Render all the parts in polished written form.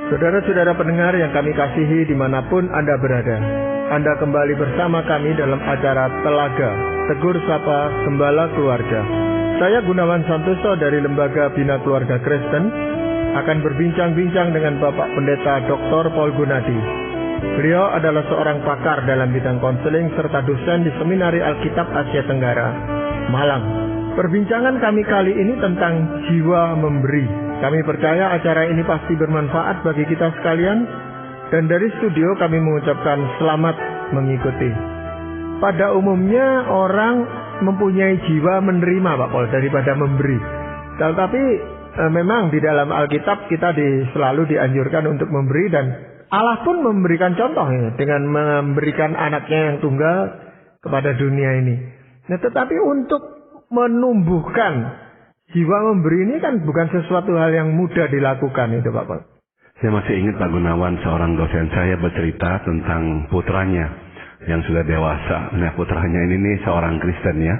Saudara-saudara pendengar yang kami kasihi dimanapun Anda berada, Anda kembali bersama kami dalam acara Telaga, Tegur Sapa Gembala Keluarga. Saya Gunawan Santoso dari Lembaga Bina Keluarga Kristen akan berbincang-bincang dengan Bapak Pendeta Dr. Paul Gunadi. Beliau adalah seorang pakar dalam bidang konseling serta dosen di Seminari Alkitab Asia Tenggara, Malang. Perbincangan kami kali ini tentang jiwa memberi. Kami percaya acara ini pasti bermanfaat bagi kita sekalian, dan dari studio kami mengucapkan selamat mengikuti. Pada umumnya orang mempunyai jiwa menerima, Pak Paul, daripada memberi. Tetapi memang di dalam Alkitab kita selalu dianjurkan untuk memberi, dan Allah pun memberikan contoh dengan memberikan anaknya yang tunggal kepada dunia ini. Nah, tetapi untuk menumbuhkan jiwa memberi ini kan bukan sesuatu hal yang mudah dilakukan itu, Pak Paul. Saya masih ingat Pak Gunawan, seorang dosen saya bercerita tentang putranya yang sudah dewasa. Nah, putranya ini nih seorang Kristen ya.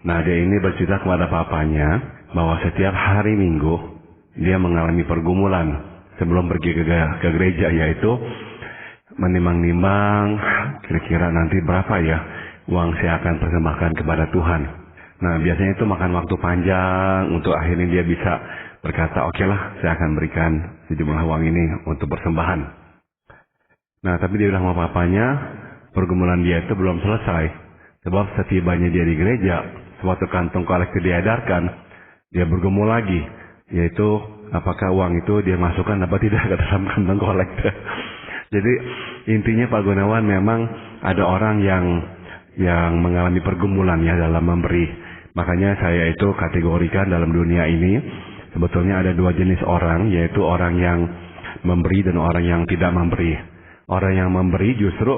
Nah, dia ini bercerita kepada papanya bahwa setiap hari Minggu dia mengalami pergumulan sebelum pergi ke gereja, yaitu menimbang-nimbang kira-kira nanti berapa ya uang saya akan persembahkan kepada Tuhan. Nah, biasanya itu makan waktu panjang untuk akhirnya dia bisa berkata, oke lah, saya akan berikan sejumlah uang ini untuk persembahan. Nah, tapi dia bilang sama papanya, pergumulan dia itu belum selesai. Sebab setibanya dia di gereja, suatu kantong kolektif diedarkan, dia bergumul lagi, yaitu apakah uang itu dia masukkan apa tidak ke dalam kantong kolektif. Jadi intinya Pak Gunawan, memang ada orang yang mengalami pergumulan ya dalam memberi. Makanya saya itu kategorikan dalam dunia ini sebetulnya ada dua jenis orang, yaitu orang yang memberi dan orang yang tidak memberi. Orang yang memberi justru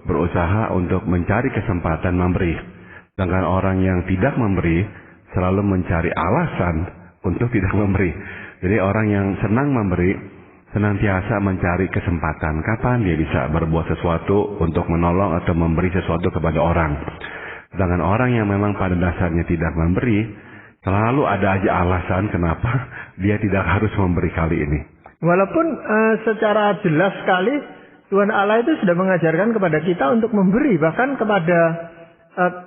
berusaha untuk mencari kesempatan memberi. Sedangkan orang yang tidak memberi selalu mencari alasan untuk tidak memberi. Jadi orang yang senang memberi senantiasa mencari kesempatan kapan dia bisa berbuat sesuatu untuk menolong atau memberi sesuatu kepada orang. Sedangkan orang yang memang pada dasarnya tidak memberi, selalu ada aja alasan kenapa dia tidak harus memberi kali ini. Walaupun secara jelas sekali Tuhan Allah itu sudah mengajarkan kepada kita untuk memberi. Bahkan kepada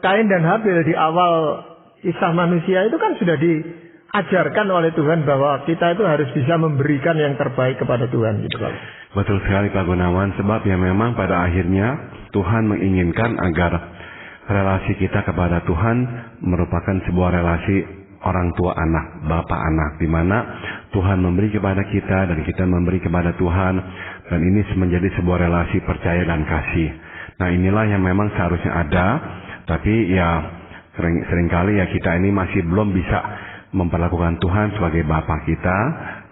Kain dan Habil di awal kisah manusia itu kan sudah diajarkan oleh Tuhan bahwa kita itu harus bisa memberikan yang terbaik kepada Tuhan. Gitu, Pak. Betul sekali Pak Gunawan, sebab ya memang pada akhirnya Tuhan menginginkan agar relasi kita kepada Tuhan merupakan sebuah relasi orang tua anak, bapak anak, di mana Tuhan memberi kepada kita dan kita memberi kepada Tuhan, dan ini menjadi sebuah relasi percaya dan kasih. Nah, inilah yang memang seharusnya ada, tapi ya seringkali ya kita ini masih belum bisa memperlakukan Tuhan sebagai bapak kita,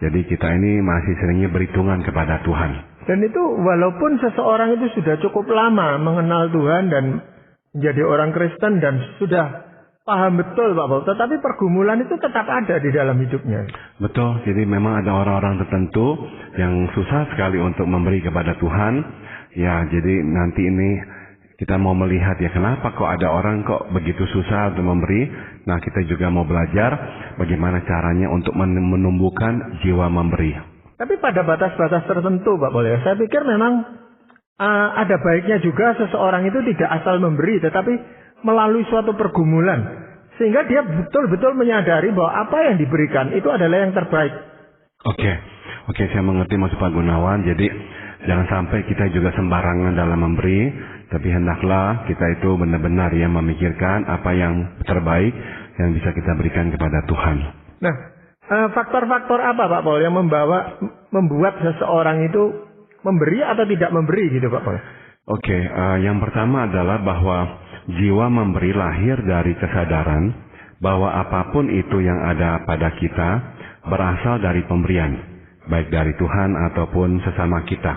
jadi kita ini masih seringnya berhitungan kepada Tuhan. Dan itu walaupun seseorang itu sudah cukup lama mengenal Tuhan dan menjadi orang Kristen dan sudah paham betul Pak Paul, tetapi pergumulan itu tetap ada di dalam hidupnya. Betul, jadi memang ada orang-orang tertentu yang susah sekali untuk memberi kepada Tuhan. Ya, jadi nanti ini kita mau melihat ya kenapa kok ada orang kok begitu susah untuk memberi. Nah, kita juga mau belajar bagaimana caranya untuk menumbuhkan jiwa memberi. Tapi pada batas-batas tertentu Pak Paul ya, saya pikir memang ada baiknya juga seseorang itu tidak asal memberi, tetapi melalui suatu pergumulan. Sehingga dia betul-betul menyadari bahwa apa yang diberikan itu adalah yang terbaik. Oke, saya mengerti maksud Pak Gunawan. Jadi jangan sampai kita juga sembarangan dalam memberi, tapi hendaklah kita itu benar-benar ya memikirkan apa yang terbaik yang bisa kita berikan kepada Tuhan. Nah, faktor-faktor apa Pak Paul yang membuat seseorang itu memberi atau tidak memberi gitu Pak Paul? Oke, yang pertama adalah bahwa jiwa memberi lahir dari kesadaran bahwa apapun itu yang ada pada kita berasal dari pemberian, baik dari Tuhan ataupun sesama kita.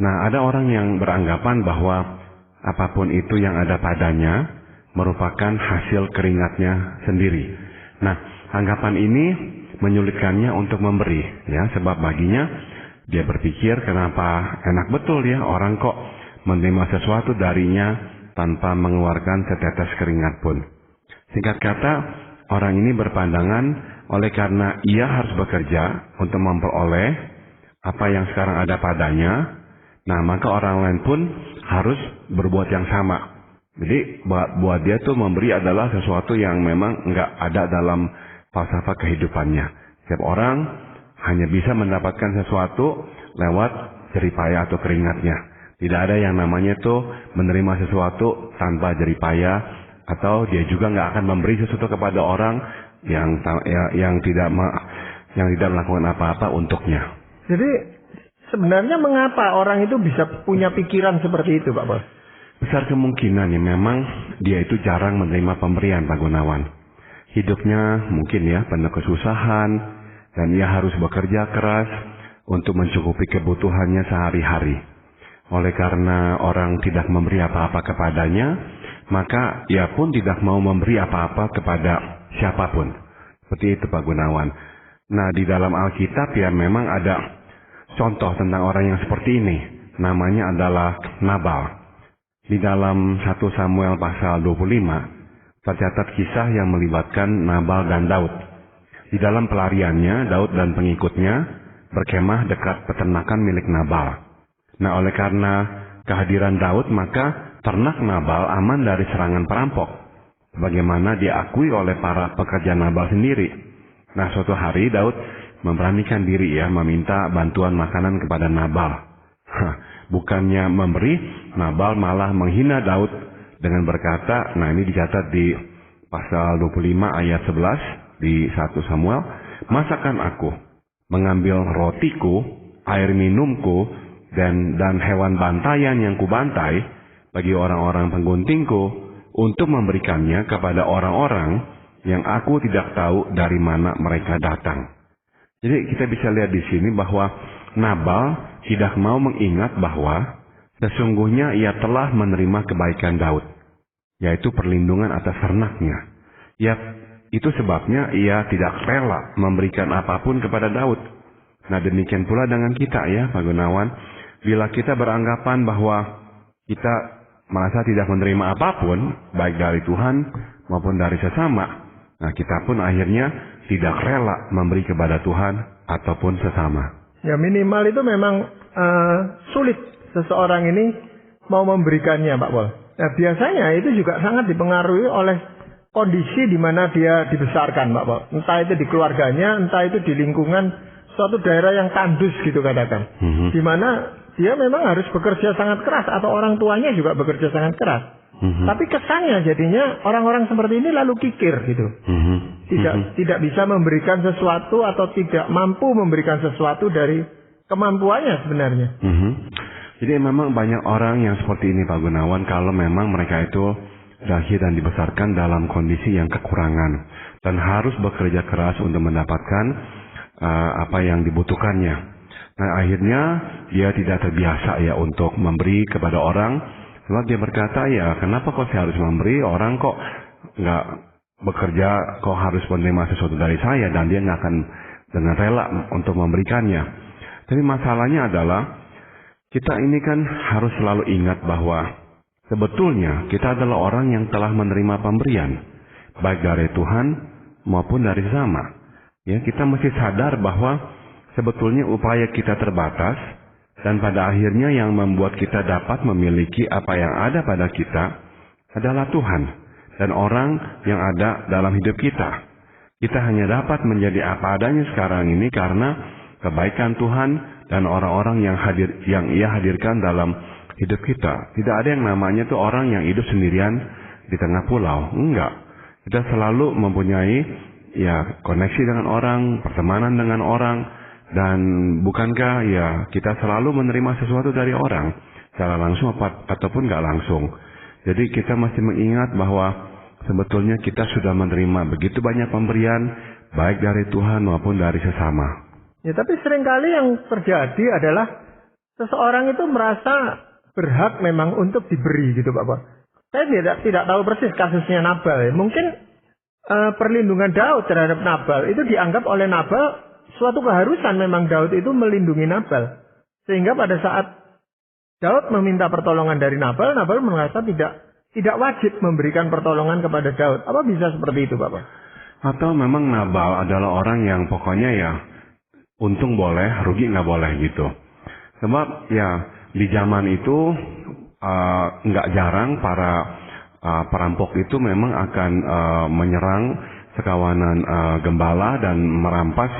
Nah, ada orang yang beranggapan bahwa apapun itu yang ada padanya merupakan hasil keringatnya sendiri. Nah, anggapan ini menyulitkannya untuk memberi, ya, sebab baginya dia berpikir kenapa enak betul ya orang kok menerima sesuatu darinya tanpa mengeluarkan setetes keringat pun. Singkat kata, orang ini berpandangan oleh karena ia harus bekerja untuk memperoleh apa yang sekarang ada padanya, nah maka orang lain pun harus berbuat yang sama. Jadi buat dia tuh memberi adalah sesuatu yang memang nggak ada dalam falsafah kehidupannya. Setiap orang hanya bisa mendapatkan sesuatu lewat jeripaya atau keringatnya. Tidak ada yang namanya tuh menerima sesuatu tanpa jeripaya, atau dia juga nggak akan memberi sesuatu kepada orang yang tidak melakukan apa-apa untuknya. Jadi sebenarnya mengapa orang itu bisa punya pikiran seperti itu, Pak Bos? Besar kemungkinan ya memang dia itu jarang menerima pemberian, Pak Gunawan. Hidupnya mungkin ya penuh kesusahan, dan ia harus bekerja keras untuk mencukupi kebutuhannya sehari-hari. Oleh karena orang tidak memberi apa-apa kepadanya, maka ia pun tidak mau memberi apa-apa kepada siapapun. Seperti itu, Pak Gunawan. Nah, di dalam Alkitab ya memang ada contoh tentang orang yang seperti ini. Namanya adalah Nabal. Di dalam 1 Samuel pasal 25, tercatat kisah yang melibatkan Nabal dan Daud. Di dalam pelariannya, Daud dan pengikutnya berkemah dekat peternakan milik Nabal. Nah, oleh karena kehadiran Daud, maka ternak Nabal aman dari serangan perampok, sebagaimana diakui oleh para pekerja Nabal sendiri. Nah, suatu hari Daud memberanikan diri ya meminta bantuan makanan kepada Nabal. Bukannya memberi, Nabal malah menghina Daud dengan berkata, nah ini dicatat di pasal 25 ayat 11 di 1 Samuel, masakan aku mengambil rotiku, air minumku, dan hewan bantayan yang kubantai bagi orang-orang pengguntingku untuk memberikannya kepada orang-orang yang aku tidak tahu dari mana mereka datang. Jadi kita bisa lihat di sini bahwa Nabal tidak mau mengingat bahwa sesungguhnya ia telah menerima kebaikan Daud, yaitu perlindungan atas ternaknya. Ya, itu sebabnya ia tidak rela memberikan apapun kepada Daud. Nah, demikian pula dengan kita ya, Pak Gunawan. Bila kita beranggapan bahwa kita merasa tidak menerima apapun, baik dari Tuhan maupun dari sesama, nah kita pun akhirnya tidak rela memberi kepada Tuhan ataupun sesama. Ya minimal itu memang sulit seseorang ini mau memberikannya, Pak Pol. Nah biasanya itu juga sangat dipengaruhi oleh kondisi di mana dia dibesarkan, Pak Pol. Entah itu di keluarganya, entah itu di lingkungan suatu daerah yang tandus gitu katakan. Di mana dia memang harus bekerja sangat keras atau orang tuanya juga bekerja sangat keras. Tapi kesannya jadinya orang-orang seperti ini lalu kikir gitu. Tidak bisa memberikan sesuatu atau tidak mampu memberikan sesuatu dari kemampuannya sebenarnya. Jadi memang banyak orang yang seperti ini, Pak Gunawan, kalau memang mereka itu lahir dan dibesarkan dalam kondisi yang kekurangan dan harus bekerja keras untuk mendapatkan apa yang dibutuhkannya. Nah, akhirnya dia tidak terbiasa ya untuk memberi kepada orang. Sebab dia berkata, ya kenapa kok saya harus memberi, orang kok nggak bekerja, kok harus menerima sesuatu dari saya, dan dia nggak akan dengan rela untuk memberikannya. Tapi masalahnya adalah, kita ini kan harus selalu ingat bahwa sebetulnya kita adalah orang yang telah menerima pemberian, baik dari Tuhan maupun dari sesama. Ya, kita mesti sadar bahwa sebetulnya upaya kita terbatas, dan pada akhirnya yang membuat kita dapat memiliki apa yang ada pada kita adalah Tuhan dan orang yang ada dalam hidup kita. Kita hanya dapat menjadi apa adanya sekarang ini karena kebaikan Tuhan dan orang-orang yang Ia hadirkan dalam hidup kita. Tidak ada yang namanya tuh orang yang hidup sendirian di tengah pulau. Enggak. Kita selalu mempunyai ya koneksi dengan orang, pertemanan dengan orang. Dan bukankah ya kita selalu menerima sesuatu dari orang secara langsung ataupun nggak langsung. Jadi kita masih mengingat bahwa sebetulnya kita sudah menerima begitu banyak pemberian baik dari Tuhan maupun dari sesama. Ya tapi seringkali yang terjadi adalah seseorang itu merasa berhak memang untuk diberi gitu Pak. Saya tidak tahu persis kasusnya Nabal. Ya. Mungkin perlindungan Daud terhadap Nabal itu dianggap oleh Nabal suatu keharusan, memang Daud itu melindungi Nabal. Sehingga pada saat Daud meminta pertolongan dari Nabal, Nabal merasa tidak wajib memberikan pertolongan kepada Daud. Apa bisa seperti itu, Bapak? Atau memang Nabal adalah orang yang pokoknya ya untung boleh, rugi nggak boleh gitu. Sebab ya di zaman itu nggak jarang para perampok itu memang akan menyerang sekawanan gembala dan merampas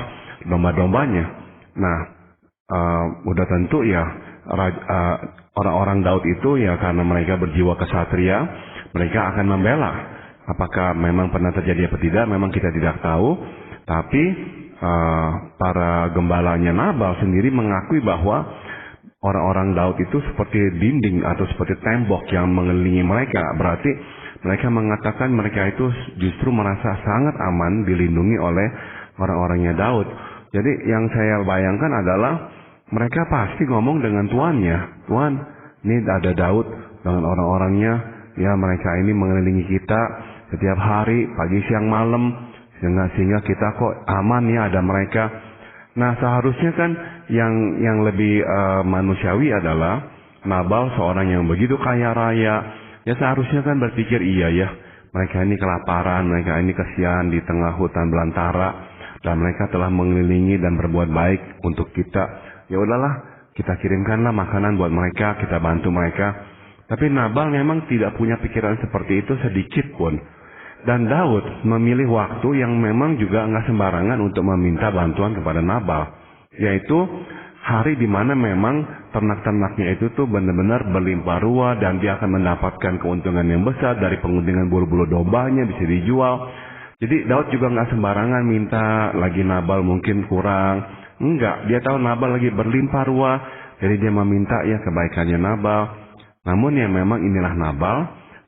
domba-dombanya. Nah, udah tentu ya orang-orang Daud itu ya karena mereka berjiwa kesatria, mereka akan membela. Apakah memang pernah terjadi apa tidak, memang kita tidak tahu. Tapi para gembalanya Nabal sendiri mengakui bahwa orang-orang Daud itu seperti dinding atau seperti tembok yang mengelilingi mereka. Berarti mereka mengatakan mereka itu justru merasa sangat aman dilindungi oleh orang-orangnya Daud. Jadi yang saya bayangkan adalah mereka pasti ngomong dengan tuannya. Tuan, ini ada Daud dengan orang-orangnya. Ya mereka ini mengelilingi kita setiap hari, pagi, siang, malam. Sehingga kita kok aman ya ada mereka. Nah seharusnya kan yang lebih manusiawi adalah Nabal seorang yang begitu kaya raya. Ya seharusnya kan berpikir iya ya. Mereka ini kelaparan, mereka ini kasihan di tengah hutan belantara. Dan mereka telah mengelilingi dan berbuat baik untuk kita. Ya udahlah, kita kirimkanlah makanan buat mereka, kita bantu mereka. Tapi Nabal memang tidak punya pikiran seperti itu sedikit pun. Dan Daud memilih waktu yang memang juga nggak sembarangan untuk meminta bantuan kepada Nabal. Yaitu hari di mana memang ternak-ternaknya itu tuh benar-benar berlimpah ruah dan dia akan mendapatkan keuntungan yang besar dari pengunjungan bulu-bulu dombanya bisa dijual. Jadi Daud juga nggak sembarangan minta lagi Nabal mungkin kurang. Enggak, dia tahu Nabal lagi berlimpah ruah. Jadi dia meminta ya kebaikannya Nabal. Namun ya memang inilah Nabal.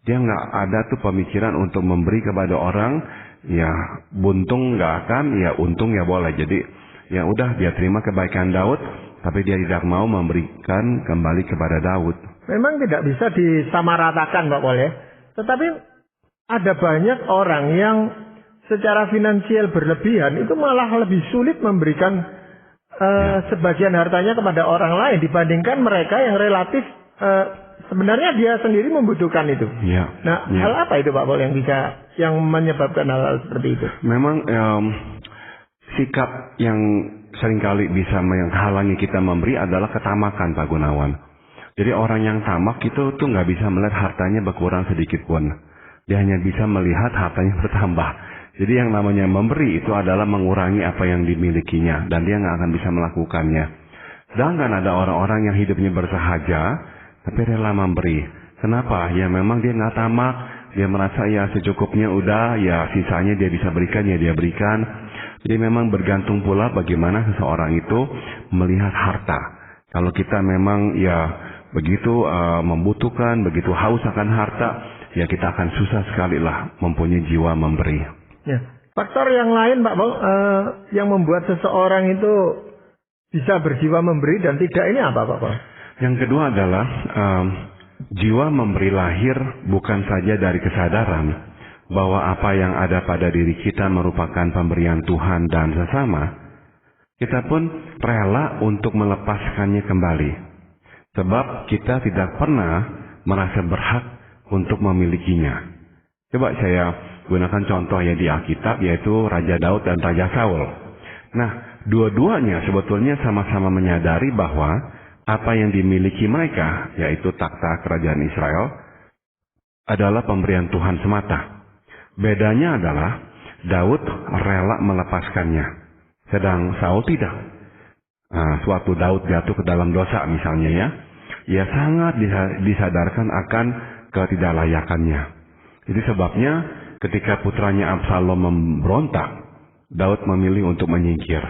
Dia nggak ada tuh pemikiran untuk memberi kepada orang. Ya buntung nggak akan, ya untung ya boleh. Jadi ya udah dia terima kebaikan Daud. Tapi dia tidak mau memberikan kembali kepada Daud. Memang tidak bisa disamaratakan Pak Pol ya. Tetapi ada banyak orang yang secara finansial berlebihan itu malah lebih sulit memberikan sebagian hartanya kepada orang lain dibandingkan mereka yang relatif sebenarnya dia sendiri membutuhkan itu. Ya. Nah, hal apa itu Pak Pol yang menyebabkan hal seperti itu? Memang sikap yang seringkali bisa menghalangi kita memberi adalah ketamakan Pak Gunawan. Jadi orang yang tamak itu tuh nggak bisa melihat hartanya berkurang sedikit pun. Dia hanya bisa melihat hartanya bertambah. Jadi yang namanya memberi itu adalah mengurangi apa yang dimilikinya. Dan dia nggak akan bisa melakukannya. Sedangkan ada orang-orang yang hidupnya bersahaja, tapi rela memberi. Kenapa? Ya memang dia nggak tamak. Dia merasa ya secukupnya udah, ya sisanya dia bisa berikan, ya dia berikan. Jadi memang bergantung pula bagaimana seseorang itu melihat harta. Kalau kita memang ya begitu membutuhkan, begitu haus akan harta, ya kita akan susah sekali lah mempunyai jiwa memberi. Ya. Faktor yang lain Pak Pol yang membuat seseorang itu bisa berjiwa memberi dan tidak ini apa Pak Pol? Yang kedua adalah jiwa memberi lahir bukan saja dari kesadaran bahwa apa yang ada pada diri kita merupakan pemberian Tuhan dan sesama. Kita pun rela untuk melepaskannya kembali. Sebab kita tidak pernah merasa berhak untuk memilikinya. Coba saya gunakan contoh ya di Alkitab yaitu Raja Daud dan Raja Saul. Nah, dua-duanya sebetulnya sama-sama menyadari bahwa apa yang dimiliki mereka, yaitu takhta kerajaan Israel, adalah pemberian Tuhan semata. Bedanya adalah Daud rela melepaskannya, sedang Saul tidak. Suatu Daud jatuh ke dalam dosa misalnya ya, ia sangat disadarkan akan ketidaklayakannya. Jadi sebabnya ketika putranya Absalom memberontak, Daud memilih untuk menyingkir.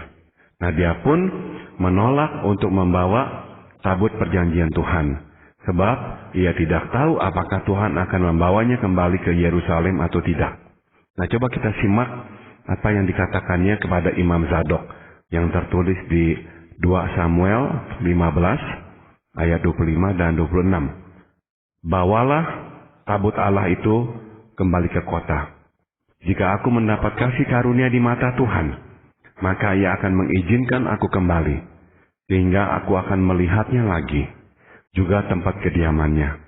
Nah dia pun menolak untuk membawa tabut perjanjian Tuhan. Sebab ia tidak tahu apakah Tuhan akan membawanya kembali ke Yerusalem atau tidak. Nah coba kita simak apa yang dikatakannya kepada Imam Zadok yang tertulis di 2 Samuel 15 ayat 25 dan 26. Bawalah tabut Allah itu kembali ke kota. Jika aku mendapat kasih karunia di mata Tuhan, maka ia akan mengizinkan aku kembali, sehingga aku akan melihatnya lagi, juga tempat kediamannya.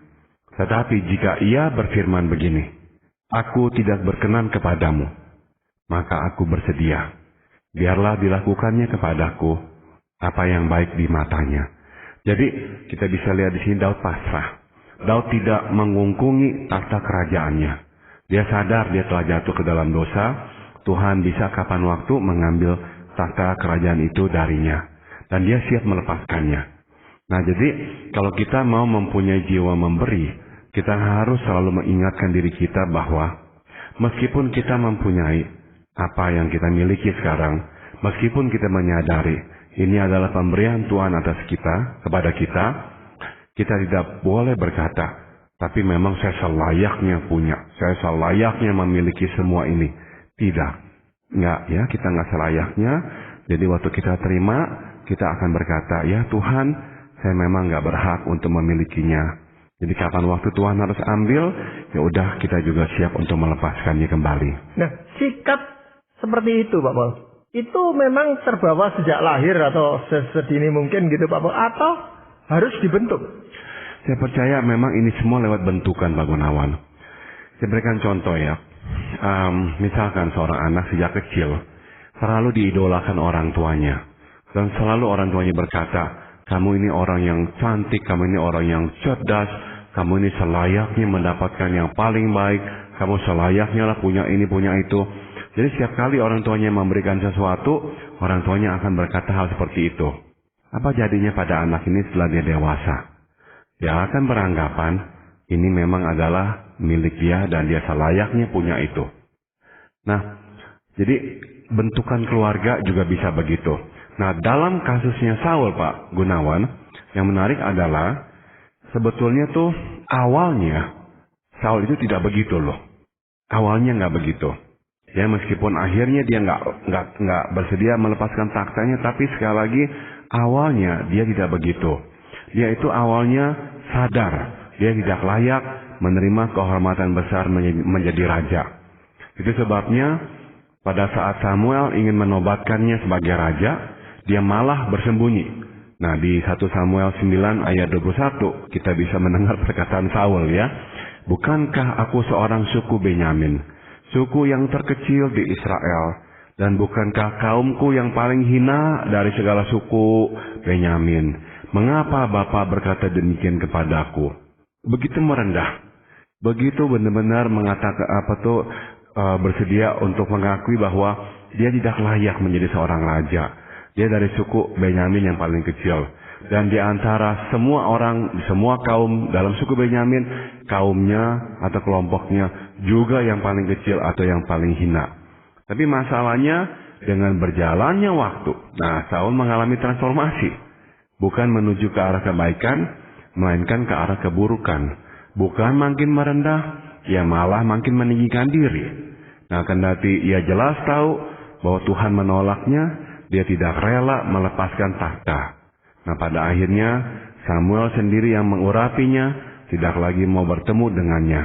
Tetapi jika ia berfirman begini, aku tidak berkenan kepadamu, maka aku bersedia. biarlah dilakukannya kepadaku apa yang baik di matanya. Jadi kita bisa lihat di sini Daud pasrah. Daud tidak mengungkungi tahta kerajaannya. Dia sadar dia telah jatuh ke dalam dosa. Tuhan bisa kapan waktu mengambil tahta kerajaan itu darinya. Dan dia siap melepaskannya. Nah jadi kalau kita mau mempunyai jiwa memberi, kita harus selalu mengingatkan diri kita bahwa meskipun kita mempunyai apa yang kita miliki sekarang, meskipun kita menyadari ini adalah pemberian Tuhan atas kita, kepada kita tidak boleh berkata, tapi memang saya selayaknya punya, saya selayaknya memiliki semua ini. Tidak. Enggak ya, kita enggak selayaknya. Jadi waktu kita terima, kita akan berkata, ya Tuhan, saya memang enggak berhak untuk memilikinya. Jadi kapan waktu Tuhan harus ambil, ya udah kita juga siap untuk melepaskannya kembali. Nah, sikap seperti itu Pak Paul, itu memang terbawa sejak lahir atau sedini mungkin gitu Pak Paul, atau harus dibentuk? Saya percaya memang ini semua lewat bentukan Pak Gunawan. Saya berikan contoh ya. Misalkan seorang anak sejak kecil selalu diidolakan orang tuanya. Dan selalu orang tuanya berkata, kamu ini orang yang cantik, kamu ini orang yang cerdas, kamu ini selayaknya mendapatkan yang paling baik, kamu selayaknya lah punya ini, punya itu. Jadi setiap kali orang tuanya memberikan sesuatu, orang tuanya akan berkata hal seperti itu. Apa jadinya pada anak ini setelah dia dewasa? Dia akan beranggapan ini memang adalah milik dia dan dia selayaknya punya itu. Nah, jadi bentukan keluarga juga bisa begitu. Nah, dalam kasusnya Saul Pak Gunawan, yang menarik adalah sebetulnya tuh awalnya Saul itu tidak begitu loh. Awalnya nggak begitu. Ya meskipun akhirnya dia nggak bersedia melepaskan taktanya, tapi sekali lagi awalnya dia tidak begitu. Dia itu awalnya sadar dia tidak layak menerima kehormatan besar menjadi raja. Itu sebabnya pada saat Samuel ingin menobatkannya sebagai raja, dia malah bersembunyi. Nah di 1 Samuel 9 ayat 21 kita bisa mendengar perkataan Saul ya. Bukankah aku seorang suku Benyamin, suku yang terkecil di Israel, dan bukankah kaumku yang paling hina dari segala suku Benyamin? Mengapa Bapa berkata demikian kepadaku? Begitu merendah, begitu benar-benar mengatakan bersedia untuk mengakui bahwa dia tidak layak menjadi seorang raja. Dia dari suku Benyamin yang paling kecil. Dan di antara semua orang, semua kaum dalam suku Benyamin, kaumnya atau kelompoknya juga yang paling kecil atau yang paling hina. Tapi masalahnya dengan berjalannya waktu, nah Saul mengalami transformasi. Bukan menuju ke arah kebaikan, melainkan ke arah keburukan. Bukan makin merendah, ia malah makin meninggikan diri. Nah kendati ia jelas tahu bahwa Tuhan menolaknya, dia tidak rela melepaskan tahta. Nah pada akhirnya Samuel sendiri yang mengurapinya, tidak lagi mau bertemu dengannya.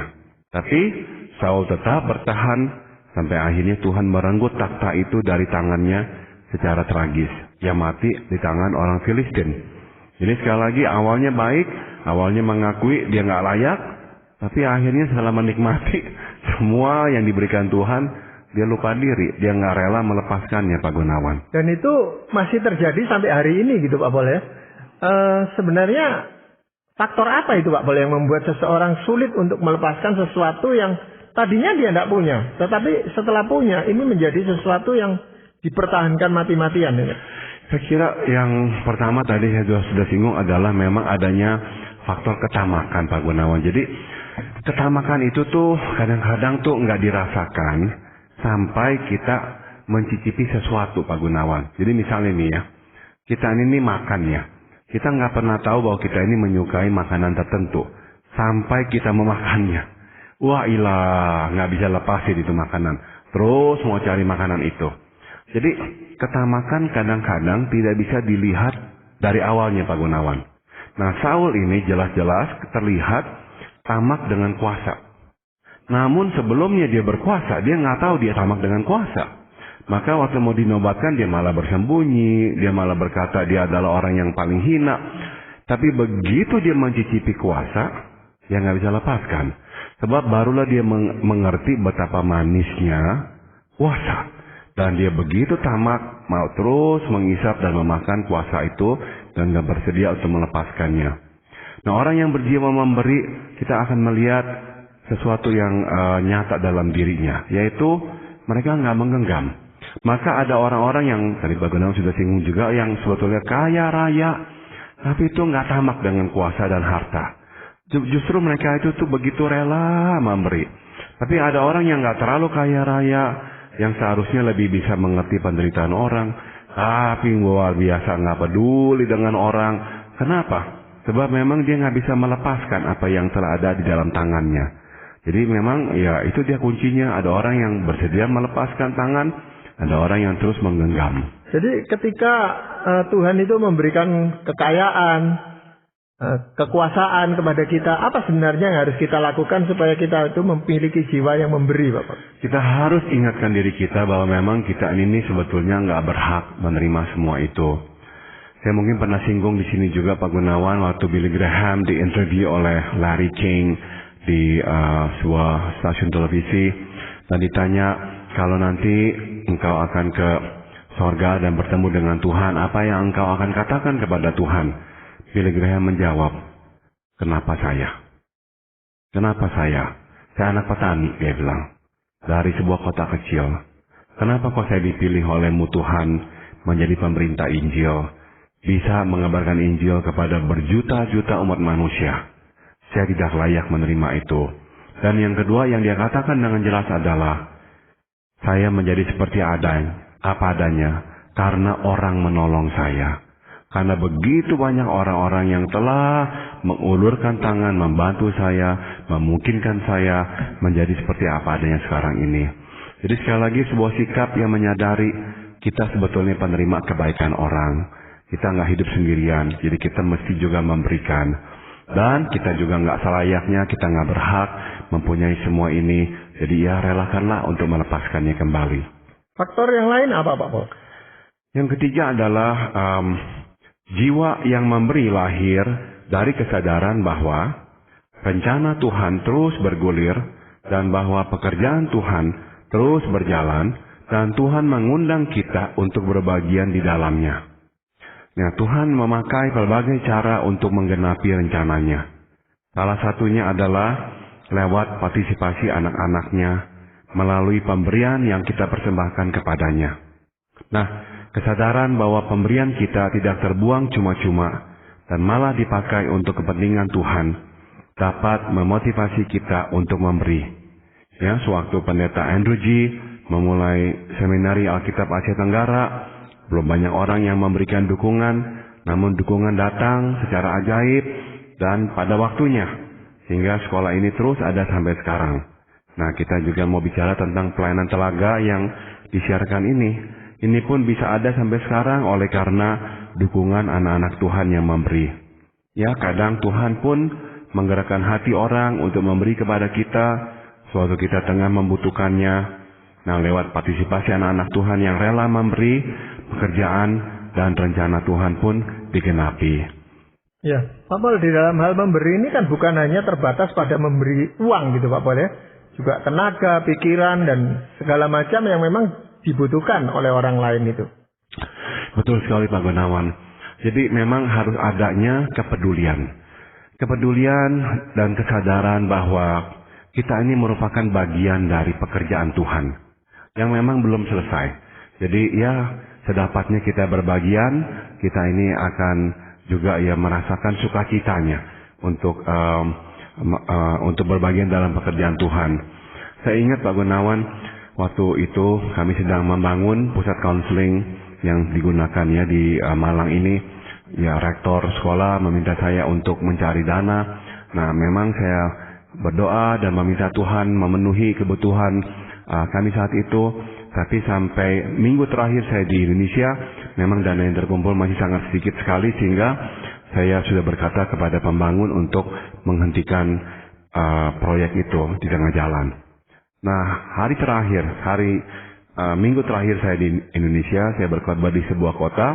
Tapi Saul tetap bertahan sampai akhirnya Tuhan merenggut tahta itu dari tangannya secara tragis. Dia mati di tangan orang Filistin. Jadi sekali lagi awalnya baik, awalnya mengakui dia nggak layak, tapi akhirnya setelah menikmati semua yang diberikan Tuhan, dia lupa diri, dia nggak rela melepaskannya Pak Gunawan. Dan itu masih terjadi sampai hari ini gitu Pak Bol ya. Sebenarnya faktor apa itu Pak Bol yang membuat seseorang sulit untuk melepaskan sesuatu yang tadinya dia tidak punya, tetapi setelah punya ini menjadi sesuatu yang dipertahankan mati-matian ya? Saya kira yang pertama tadi saya sudah singgung adalah memang adanya faktor ketamakan Pak Gunawan. Jadi ketamakan itu tuh kadang-kadang tuh nggak dirasakan sampai kita mencicipi sesuatu Pak Gunawan. Jadi misalnya nih ya, kita ini makan ya, kita nggak pernah tahu bahwa kita ini menyukai makanan tertentu sampai kita memakannya. Wah ilah, nggak bisa lepasin itu makanan. Terus mau cari makanan itu. Jadi ketamakan kadang-kadang tidak bisa dilihat dari awalnya Pak Gunawan. Nah Saul ini jelas-jelas terlihat tamak dengan kuasa. Namun sebelumnya dia berkuasa, dia nggak tahu dia tamak dengan kuasa. Maka waktu mau dinobatkan dia malah bersembunyi, dia malah berkata dia adalah orang yang paling hina. Tapi begitu dia mencicipi kuasa, dia nggak bisa lepaskan. Sebab barulah dia mengerti betapa manisnya kuasa. Dan dia begitu tamak, mau terus mengisap dan memakan kuasa itu dan gak bersedia untuk melepaskannya. Nah, orang yang berjiwa memberi, kita akan melihat sesuatu yang nyata dalam dirinya, yaitu mereka nggak menggenggam. Maka ada orang-orang yang tadi Pak Gunawan sudah singgung juga, yang sebetulnya kaya raya, tapi itu nggak tamak dengan kuasa dan harta. Justru mereka itu tuh begitu rela memberi. Tapi ada orang yang nggak terlalu kaya raya, yang seharusnya lebih bisa mengerti penderitaan orang, tapi luar biasa nggak peduli dengan orang. Kenapa? Sebab memang dia nggak bisa melepaskan apa yang telah ada di dalam tangannya. Jadi memang ya itu dia kuncinya. Ada orang yang bersedia melepaskan tangan, ada orang yang terus menggenggam. Jadi ketika Tuhan itu memberikan kekayaan, kekuasaan kepada kita, apa sebenarnya yang harus kita lakukan supaya kita itu memiliki jiwa yang memberi, Bapak? Kita harus ingatkan diri kita bahwa memang kita ini sebetulnya nggak berhak menerima semua itu. Saya mungkin pernah singgung di sini juga Pak Gunawan, waktu Billy Graham diinterview oleh Larry King di sebuah stasiun televisi, dan ditanya, kalau nanti engkau akan ke sorga dan bertemu dengan Tuhan, apa yang engkau akan katakan kepada Tuhan? Billy Graham menjawab, kenapa saya? Kenapa saya? Saya anak petani, dia bilang, dari sebuah kota kecil. Kenapa kok saya dipilih olehmu Tuhan menjadi pemerintah Injil? Bisa mengabarkan Injil kepada berjuta-juta umat manusia. Saya tidak layak menerima itu. Dan yang kedua yang dia katakan dengan jelas adalah, saya menjadi seperti apa adanya karena orang menolong saya. Karena begitu banyak orang-orang yang telah mengulurkan tangan, membantu saya, memungkinkan saya menjadi seperti apa adanya sekarang ini. Jadi sekali lagi sebuah sikap yang menyadari kita sebetulnya penerima kebaikan orang. Kita nggak hidup sendirian, jadi kita mesti juga memberikan. Dan kita juga nggak selayaknya, kita nggak berhak mempunyai semua ini. Jadi ya relakanlah untuk melepaskannya kembali. Faktor yang lain apa, Pak Paul? Yang ketiga adalah jiwa yang memberi lahir dari kesadaran bahwa rencana Tuhan terus bergulir dan bahwa pekerjaan Tuhan terus berjalan dan Tuhan mengundang kita untuk berbagian di dalamnya. Nah, Tuhan memakai berbagai cara untuk menggenapi rencananya. Salah satunya adalah lewat partisipasi anak-anaknya melalui pemberian yang kita persembahkan kepadanya. Nah, kesadaran bahwa pemberian kita tidak terbuang cuma-cuma dan malah dipakai untuk kepentingan Tuhan dapat memotivasi kita untuk memberi. Ya, sewaktu Pendeta Andrew G. memulai seminari Alkitab Asia Tenggara, belum banyak orang yang memberikan dukungan, namun dukungan datang secara ajaib dan pada waktunya. Sehingga sekolah ini terus ada sampai sekarang. Nah, kita juga mau bicara tentang pelayanan telaga yang disiarkan ini. Ini pun bisa ada sampai sekarang oleh karena dukungan anak-anak Tuhan yang memberi. Ya, kadang Tuhan pun menggerakkan hati orang untuk memberi kepada kita, suatu kita tengah membutuhkannya. Nah, lewat partisipasi anak-anak Tuhan yang rela memberi, pekerjaan dan rencana Tuhan pun digenapi. Ya, Pak Paul, di dalam hal memberi ini kan bukan hanya terbatas pada memberi uang gitu Pak Paul ya. Juga tenaga, pikiran, dan segala macam yang memang dibutuhkan oleh orang lain itu. Betul sekali Pak Gunawan. Jadi memang harus adanya kepedulian. Kepedulian dan kesadaran bahwa kita ini merupakan bagian dari pekerjaan Tuhan yang memang belum selesai. Jadi ya sedapatnya kita berbagian, kita ini akan juga ya merasakan sukacitanya untuk berbagian dalam pekerjaan Tuhan. Saya ingat Pak Gunawan, waktu itu kami sedang membangun pusat konseling yang digunakan ya di Malang ini. Ya, rektor sekolah meminta saya untuk mencari dana. Nah, memang saya berdoa dan meminta Tuhan memenuhi kebutuhan kami saat itu. Tapi sampai minggu terakhir saya di Indonesia, memang dana yang terkumpul masih sangat sedikit sekali, sehingga saya sudah berkata kepada pembangun untuk menghentikan proyek itu di tengah jalan. Nah, minggu terakhir saya di Indonesia, saya berkhotbah di sebuah kota.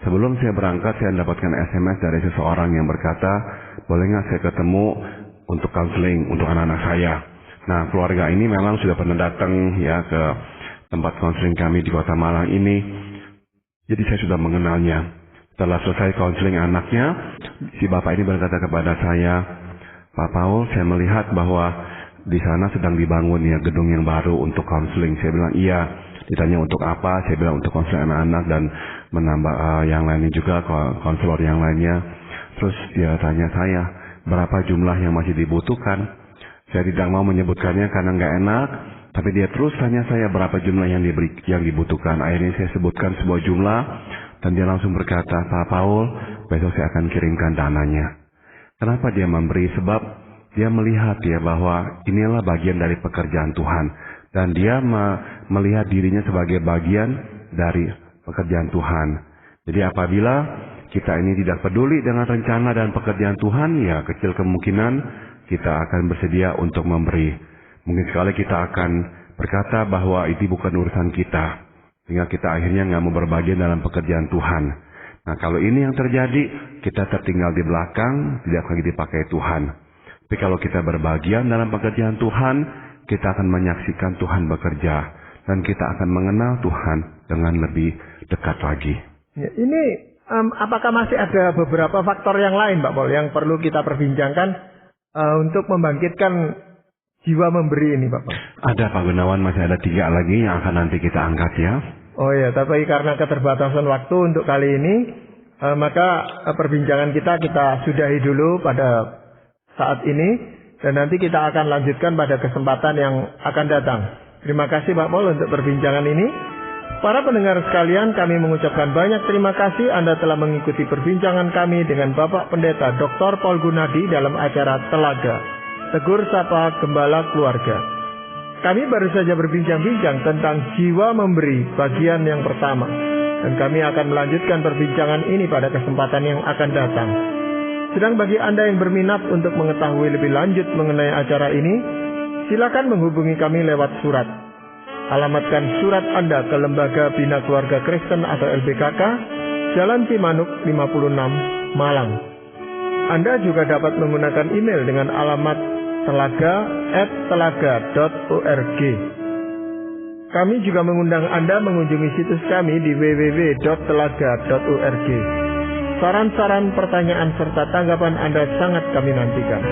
Sebelum saya berangkat, saya mendapatkan SMS dari seseorang yang berkata, boleh nggak saya ketemu untuk counseling untuk anak-anak saya. Nah, keluarga ini memang sudah pernah datang ya ke tempat konseling kami di Kota Malang ini. Jadi saya sudah mengenalnya. Setelah selesai konseling anaknya, si bapak ini berkata kepada saya, Pak Paul, saya melihat bahwa di sana sedang dibangun ya gedung yang baru untuk konseling. Saya bilang iya. Ditanya untuk apa? Saya bilang untuk konseling anak-anak dan menambah yang lainnya juga, konselor yang lainnya. Terus dia tanya saya, berapa jumlah yang masih dibutuhkan? Saya tidak mau menyebutkannya karena nggak enak. Tapi dia terus tanya saya berapa jumlah yang dibutuhkan. Akhirnya saya sebutkan sebuah jumlah. Dan dia langsung berkata, Pak Paul, besok saya akan kirimkan dananya. Kenapa dia memberi? Sebab dia melihat ya bahwa inilah bagian dari pekerjaan Tuhan. Dan dia melihat dirinya sebagai bagian dari pekerjaan Tuhan. Jadi apabila kita ini tidak peduli dengan rencana dan pekerjaan Tuhan, ya kecil kemungkinan kita akan bersedia untuk memberi. Mungkin sekali kita akan berkata bahwa itu bukan urusan kita. Sehingga kita akhirnya nggak mau berbagian dalam pekerjaan Tuhan. Nah kalau ini yang terjadi, kita tertinggal di belakang, tidak lagi dipakai Tuhan. Tapi kalau kita berbagian dalam pekerjaan Tuhan, kita akan menyaksikan Tuhan bekerja. Dan kita akan mengenal Tuhan dengan lebih dekat lagi. Ya, ini apakah masih ada beberapa faktor yang lain Pak Paul yang perlu kita perbincangkan untuk membangkitkan jiwa memberi ini Pak Paul? Ada Pak Gunawan, masih ada 3 lagi yang akan nanti kita angkat ya. Oh ya, tapi karena keterbatasan waktu untuk kali ini, maka perbincangan kita sudahi dulu pada saat ini. Dan nanti kita akan lanjutkan pada kesempatan yang akan datang. Terima kasih Pak Paul untuk perbincangan ini. Para pendengar sekalian, kami mengucapkan banyak terima kasih Anda telah mengikuti perbincangan kami dengan Bapak Pendeta Dr. Paul Gunadi dalam acara Telaga, Tegur Sapa Gembala Keluarga. Kami baru saja berbincang-bincang tentang jiwa memberi bagian yang pertama. Dan kami akan melanjutkan perbincangan ini pada kesempatan yang akan datang. Sedang bagi Anda yang berminat untuk mengetahui lebih lanjut mengenai acara ini, silakan menghubungi kami lewat surat. Alamatkan surat Anda ke Lembaga Bina Keluarga Kristen atau LBKK, Jalan Cimanuk 56, Malang. Anda juga dapat menggunakan email dengan alamat telaga@telaga.org. Kami juga mengundang Anda mengunjungi situs kami di www.telaga.org. Saran-saran, pertanyaan, serta tanggapan Anda sangat kami nantikan.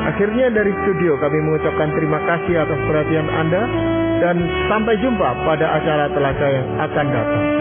Akhirnya dari studio kami mengucapkan terima kasih atas perhatian Anda dan sampai jumpa pada acara Telaga yang akan datang.